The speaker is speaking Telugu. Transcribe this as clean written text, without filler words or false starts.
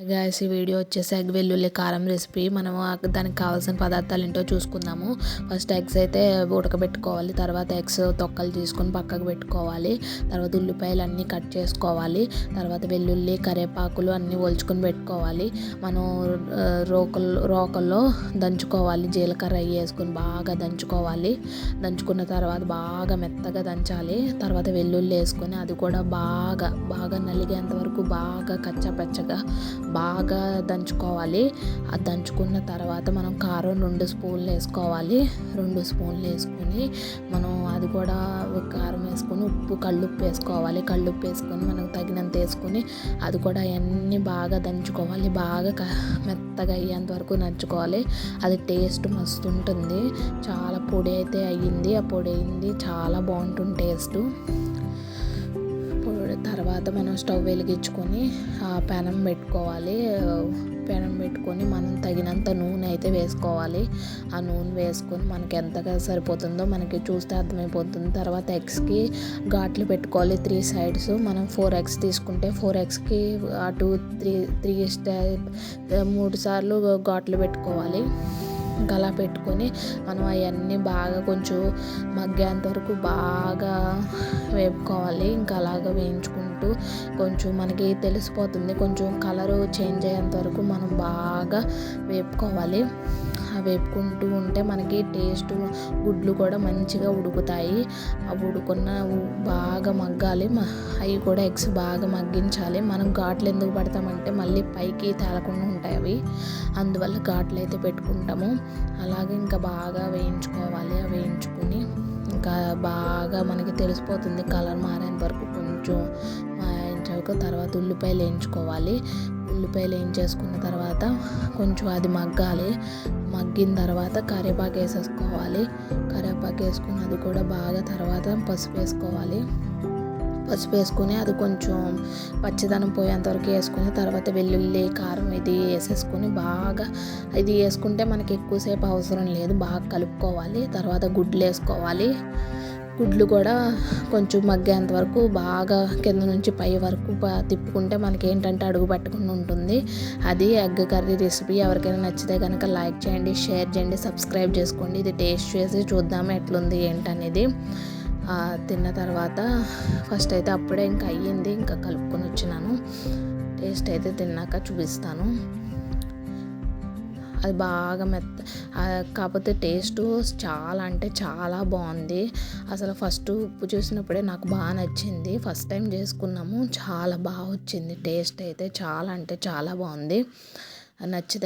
గైస్ ఈ వీడియో వచ్చేసి ఎగ్ వెల్లుల్లి కారం రెసిపీ. మనము దానికి కావాల్సిన పదార్థాలు ఏంటో చూసుకుందాము. ఫస్ట్ ఎగ్స్ అయితే ఉడకబెట్టుకోవాలి. తర్వాత ఎగ్స్ తొక్కలు తీసుకొని పక్కకు పెట్టుకోవాలి. తర్వాత ఉల్లిపాయలు అన్నీ కట్ చేసుకోవాలి. తర్వాత వెల్లుల్లి కరివేపాకులు అన్నీ ఒలుచుకొని పెట్టుకోవాలి. మనం రోకల్లో దంచుకోవాలి. జీలకర్ర వేసుకొని బాగా దంచుకోవాలి. దంచుకున్న తర్వాత బాగా మెత్తగా దంచాలి. తర్వాత వెల్లుల్లి వేసుకొని అది కూడా బాగా నలిగేంత వరకు బాగా కచ్చాపచ్చగా బాగా దంచుకోవాలి. అది దంచుకున్న తర్వాత మనం కారం 2 స్పూన్లు వేసుకోవాలి. 2 స్పూన్లు వేసుకొని మనం అది కూడా కారం వేసుకొని కళ్ళుప్పు వేసుకోవాలి. కళ్ళుప్పు వేసుకొని మనకు తగినంత వేసుకొని అది కూడా అవన్నీ బాగా దంచుకోవాలి. బాగా మెత్తగా అయ్యేంత వరకు నంచుకోవాలి. అది టేస్ట్ మస్తు ఉంటుంది. చాలా పొడి అయితే అయ్యింది. ఆ పొడి అయింది చాలా బాగుంటుంది టేస్ట్. తర్వాత మనం స్టవ్ వెలిగించుకొని పెనం పెట్టుకోవాలి. పెనం పెట్టుకొని మనం తగినంత నూనె అయితే వేసుకోవాలి. ఆ నూనె వేసుకొని మనకి ఎంతగా సరిపోతుందో మనకి చూస్తే అర్థమైపోతుంది. తర్వాత ఎగ్స్కి ఘాట్లు పెట్టుకోవాలి 3 సైడ్స్. మనం 4 ఎగ్స్ తీసుకుంటే 4 ఎగ్స్కి అటు 3 సార్లు ఘాట్లు పెట్టుకోవాలి. ఇంకా అలా పెట్టుకొని మనం అవన్నీ బాగా కొంచెం మగ్గేంత వరకు బాగా వేపుకోవాలి. ఇంకా అలాగ వేయించుకుంటూ కొంచెం మనకి తెలిసిపోతుంది. కొంచెం కలరు చేంజ్ అయ్యేంత వరకు మనం బాగా వేపుకోవాలి. వేపుకుంటూ ఉంటే మనకి టేస్ట్ గుడ్లు కూడా మంచిగా ఉడుకుతాయి. అవి ఉడుకున్న బాగా మగ్గాలి. అవి కూడా ఎగ్స్ బాగా మగ్గించాలి. మనం ఘాట్లు ఎందుకు పెడతామంటే మళ్ళీ పైకి తేలకుండా ఉంటాయి అవి. అందువల్ల ఘాట్లు అయితే పెట్టుకుంటాము. అలాగే ఇంకా బాగా వేయించుకోవాలి. వేయించుకుని ఇంకా బాగా మనకి తెలిసిపోతుంది కలర్ మారేంత వరకు కొంచెం వేయించాక తర్వాత ఉల్లిపాయలు వేయించుకోవాలి. ఉల్లిపాయలు వేయించేసుకున్న తర్వాత కొంచెం అది మగ్గాలి. మగ్గిన తర్వాత కరివేపాకు వేసేసుకోవాలి. కరివేపాకు వేసుకుని అది కూడా బాగా తర్వాత పసుపు వేసుకోవాలి. పసుపు వేసుకొని అది కొంచెం పచ్చిదనం పోయేంత వరకు వేసుకొని తర్వాత వెల్లుల్లి కారం ఇది వేసేసుకొని బాగా ఇది వేసుకుంటే మనకి ఎక్కువసేపు అవసరం లేదు. బాగా కలుపుకోవాలి. తర్వాత గుడ్లు వేసుకోవాలి. గుడ్లు కూడా కొంచెం మగ్గేంత వరకు బాగా కింద నుంచి పై వరకు తిప్పుకుంటే మనకి ఏంటంటే అడుగు పట్టకుండా ఉంటుంది. అది ఎగ్ కర్రీ రెసిపీ. ఎవరికైనా నచ్చితే కనుక లైక్ చేయండి, షేర్ చేయండి, సబ్స్క్రైబ్ చేసుకోండి. ఇది టేస్ట్ చేసి చూద్దాము ఎట్లుంది ఏంటనేది. తిన్న తర్వాత ఫస్ట్ అయితే అప్పుడే ఇంకా అయ్యింది. ఇంకా కలుపుకొని వచ్చినాను. టేస్ట్ అయితే తిన్నాక చూపిస్తాను. అది బాగా కాకపోతే టేస్ట్ చాలా అంటే చాలా బాగుంది. అసలు ఫస్ట్ ఉప్పు చూసినప్పుడే నాకు బాగా నచ్చింది. ఫస్ట్ టైం చేసుకున్నాము. చాలా బాగా వచ్చింది. టేస్ట్ అయితే చాలా అంటే చాలా బాగుంది. నచ్చితే